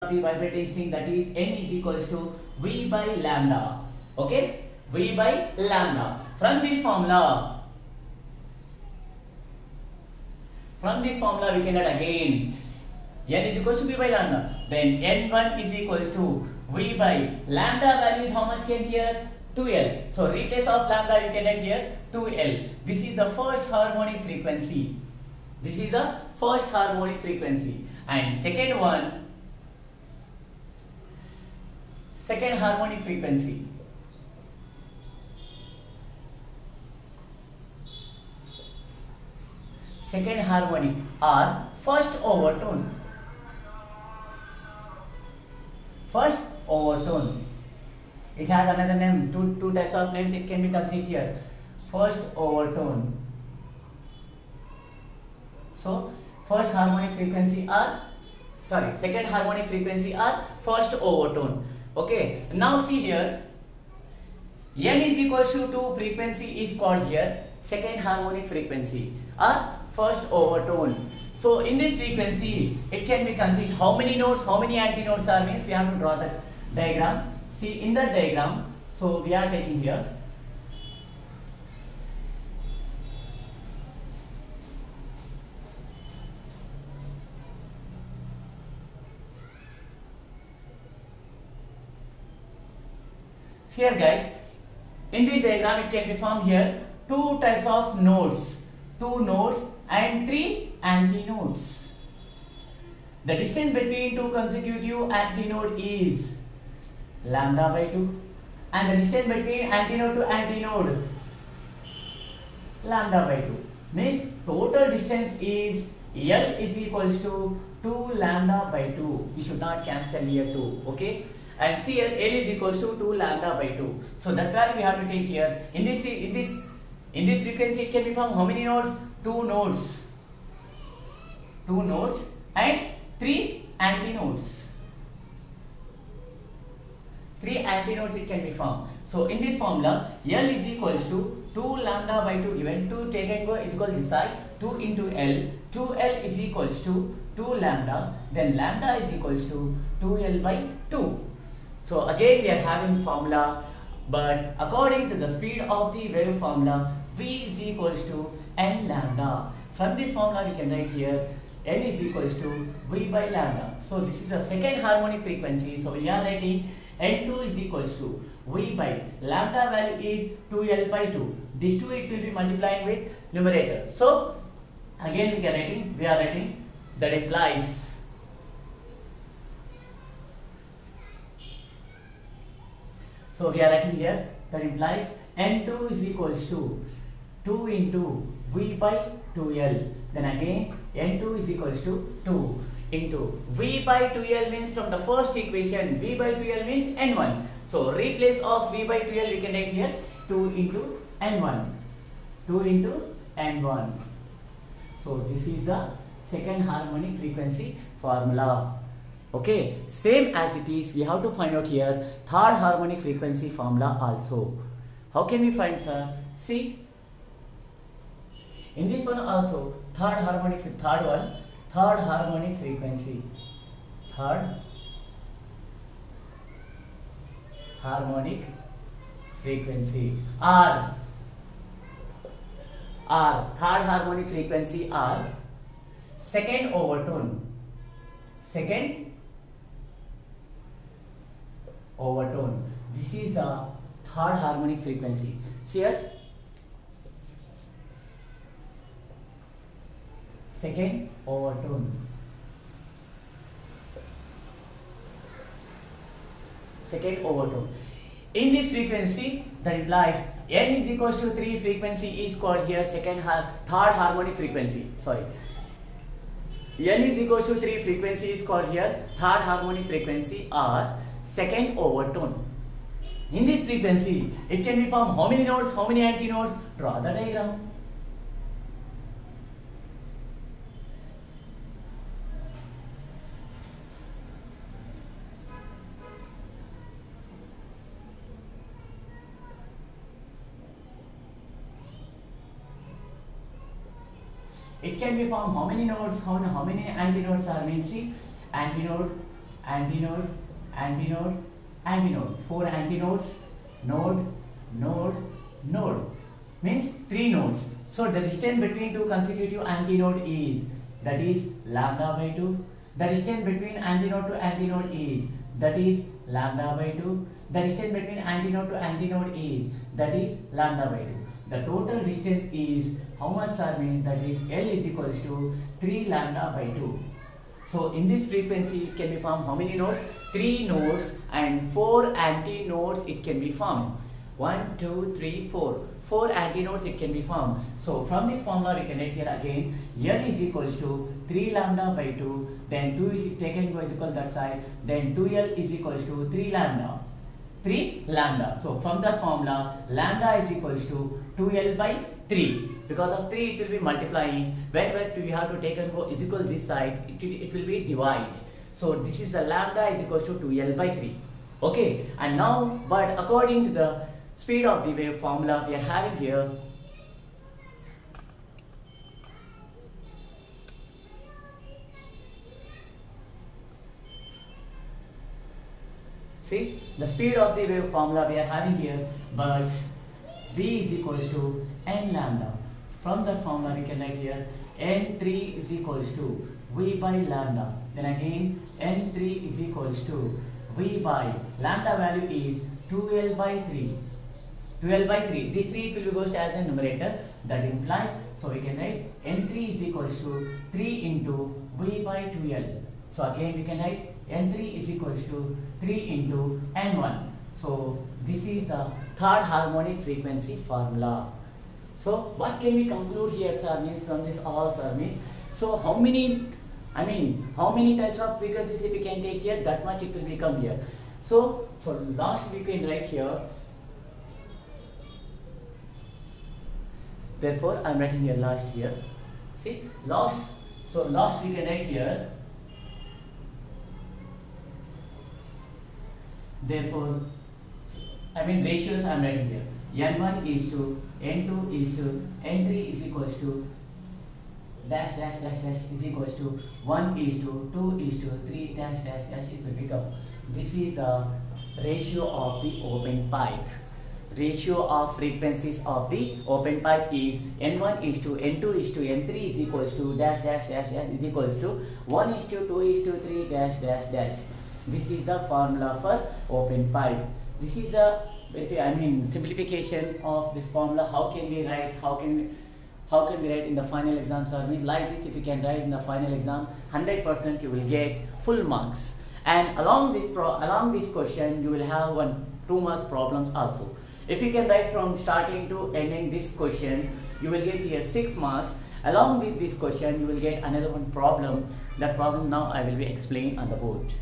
the vibrating string, that is n is equals to V by lambda. Okay, V by lambda. From this formula we can add again n is equals to V by lambda. Then n1 is equals to V by lambda value is how much came here? 2L. So replace of lambda you can add here 2L. This is the first harmonic frequency. And second harmonic frequency. Second harmonic or first overtone. It has another name, two types of names it can be considered here. First overtone. So second harmonic frequency or first overtone. Okay, now see here, n is equals to 2 frequency is called here second harmonic frequency or first overtone. So in this frequency it can be considered how many notes, how many antinodes are, means we have to draw the diagram. See in the diagram, so we are taking here guys, in this diagram it can be formed here two types of nodes, 2 nodes and 3 antinodes. The distance between two consecutive antinode is lambda by 2, and the distance between antinode to antinode lambda by 2, means total distance is L is equals to 2 lambda by 2. We should not cancel here 2. Okay, and see here L is equals to 2 lambda by 2. So that value we have to take here. In this frequency it can be formed how many nodes? 2 nodes and 3 antinodes. 3 antinodes it can be formed. So in this formula L is equals to 2 lambda by 2 given, 2 take and go is equal to this side, 2 into L, 2L is equals to 2 lambda, then lambda is equals to 2L by 2. So again we are having formula, but according to the speed of the wave formula, V is equals to n lambda. From this formula we can write here n is equals to V by lambda. So this is the second harmonic frequency. So we are writing n2 is equals to V by lambda value is 2L by 2. This 2 it will be multiplying with numerator. So again we are writing that implies n2 is equals to 2 into V by 2L. Then again n2 is equals to 2 into V by 2L, means from the first equation V by 2L means n1. So replace of V by 2L we can write here 2 into n1. So this is the second harmonic frequency formula. Okay, same as it is, we have to find out here third harmonic frequency formula also. How can we find, sir? See, in this one also third harmonic frequency R third harmonic frequency R second overtone. This is the third harmonic frequency. See here, second overtone. In this frequency, that implies n is equals to 3 frequency is called here third harmonic frequency. N is equals to 3 frequency is called here third harmonic frequency or second overtone. In this frequency it can be formed how many nodes, how many antinodes? Draw the diagram. It can be formed how many nodes, how many antinodes are, means see, antinode, Antinode, antinode, antinode. 4 antinodes, node, node, node. Means 3 nodes. So the distance between two consecutive antinode is, that is lambda by 2. The distance between antinode to antinode is, that is lambda by 2. The distance between antinode to antinode is, that is lambda by 2. The total distance is how much, sir? Means that is L is equals to 3 lambda by 2. So in this frequency it can be formed how many nodes? 3 nodes and 4 antinodes it can be formed. 1, 2, 3, 4. 4 antinodes it can be formed. So from this formula we can write here again L is equals to 3 lambda by 2, then 2 taken go is equal to that side, then 2L is equals to 3 lambda. 3 lambda. So from the formula lambda is equals to 2L by 3. Because of 3 it will be multiplying. Whenever we have to take and go is equal this side, it will be divide. So this is the lambda is equals to 2L by 3. Okay. And now, but according to the speed of the wave formula we are having here, see the speed of the wave formula we are having here, but v is equals to n lambda. From that formula we can write here n3 is equals to v by lambda. Then again n3 is equals to v by lambda value is 2L by 3. 2L by 3. This 3 will be goes as a numerator. That implies, so we can write n3 is equals to 3 into v by 2L. So again we can write n3 is equals to 3 into n1. So this is the third harmonic frequency formula. So what can we conclude here, sir? Means from this all, sir, means, so how many types of frequencies if we can take here, that much it will become here. So last we can write here. Therefore I am writing here last here. See last. So last we can write here. Therefore, ratios I am writing here. N1 is to N2 is to N3 is equals to dash dash dash dash is equals to 1 is to 2 is to 3 dash dash dash it will become. This is the ratio of the open pipe. Ratio of frequencies of the open pipe is N1 is to N2 is to N3 is equals to dash dash dash dash is equals to 1 is to 2 is to 3 dash dash dash. This is the formula for open pipe. This is the simplification of this formula. How can we write? How can we write in the final exam, sir? Means like this, if you can write in the final exam, 100% you will get full marks. And along this question, you will have 2 marks problems also. If you can write from starting to ending this question, you will get here 6 marks. Along with this question, you will get another one problem. That problem now I will be explaining on the board.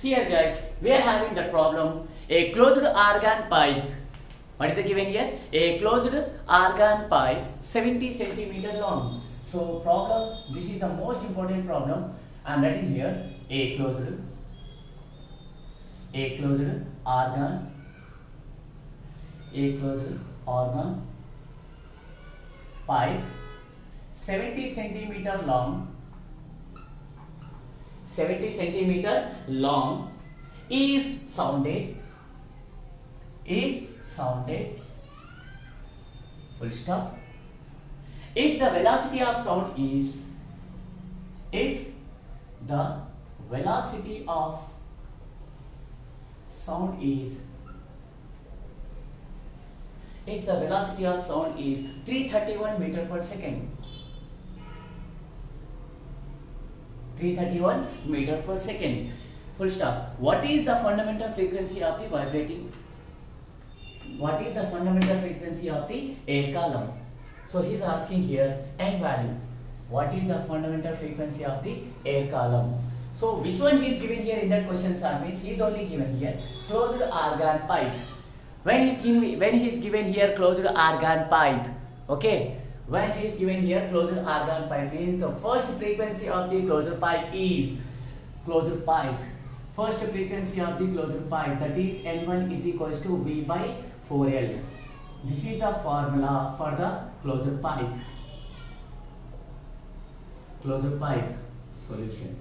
See here guys, we are having the problem, a closed argon pipe. What is the given here? A closed argon pipe 70 centimeter long. So problem, this is the most important problem. I am writing here a closed argon pipe 70 centimeter long. 70 centimeter long is sounded full stop. If the velocity of sound is if the velocity of sound is 331 meter per second. 331 meter per second. Full stop. What is the fundamental frequency of the vibrating? What is the fundamental frequency of the air column? So he is asking here n value. what is the fundamental frequency of the air column. So which one is given here in that question, sir? Means he is only given here closed argon pipe. When he is given here closed argon pipe, okay. When he is given here closed argon pipe means the first frequency of the closed pipe is closed pipe. First frequency of the closed pipe, that is N1 is equals to V by 4L. This is the formula for the closed pipe. Closed pipe solution.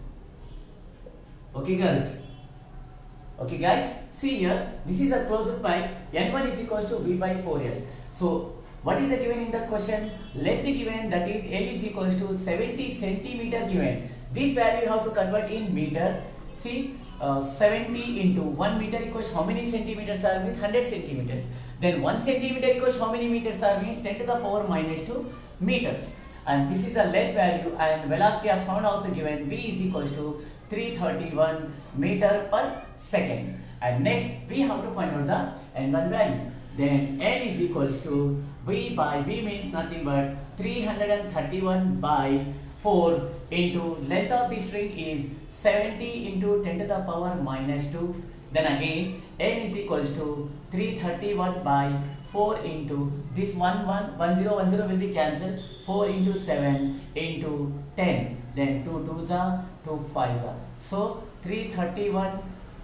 Okay girls. Okay guys, see here, this is a closed pipe. N1 is equals to V by 4L. So what is the given in that question? Let the given, that is L is equals to 70 centimeter given. This value you have to convert in meter. See, 70 into 1 meter equals how many centimeters are? Means 100 centimeters. Then 1 centimeter equals how many meters are? Means 10 to the power minus 2 meters. And this is the length value, and velocity of sound also given. V is equals to 331 meter per second. And next we have to find out the N1 value. Then N is equals to V by, V means nothing but 331 by 4 into length of the string is 70 into 10 to the power minus 2. Then again N is equals to 331 by 4 into this 10 will be cancelled. 4 into 7 into 10. Then 2 2s are 2 5s are. So 331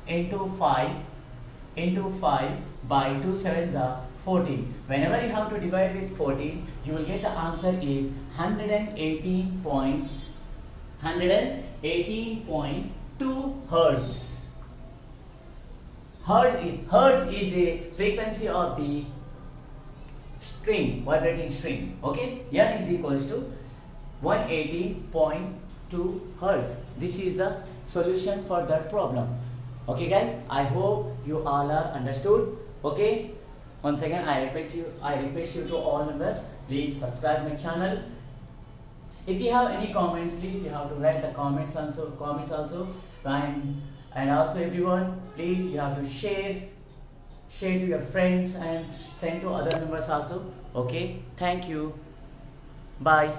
into 5 by 2 7s are 14. Whenever you have to divide with 14, you will get the answer is 118.2 hertz. Hertz is a frequency of the string, vibrating string. Okay, N is equals to 118.2 hertz. This is the solution for that problem. Okay guys, I hope you all are understood. Okay, once again I request you to all members, please subscribe my channel. If you have any comments, please you have to write the comments also, and also everyone, please you have to share to your friends and send to other members also. Okay, thank you, bye.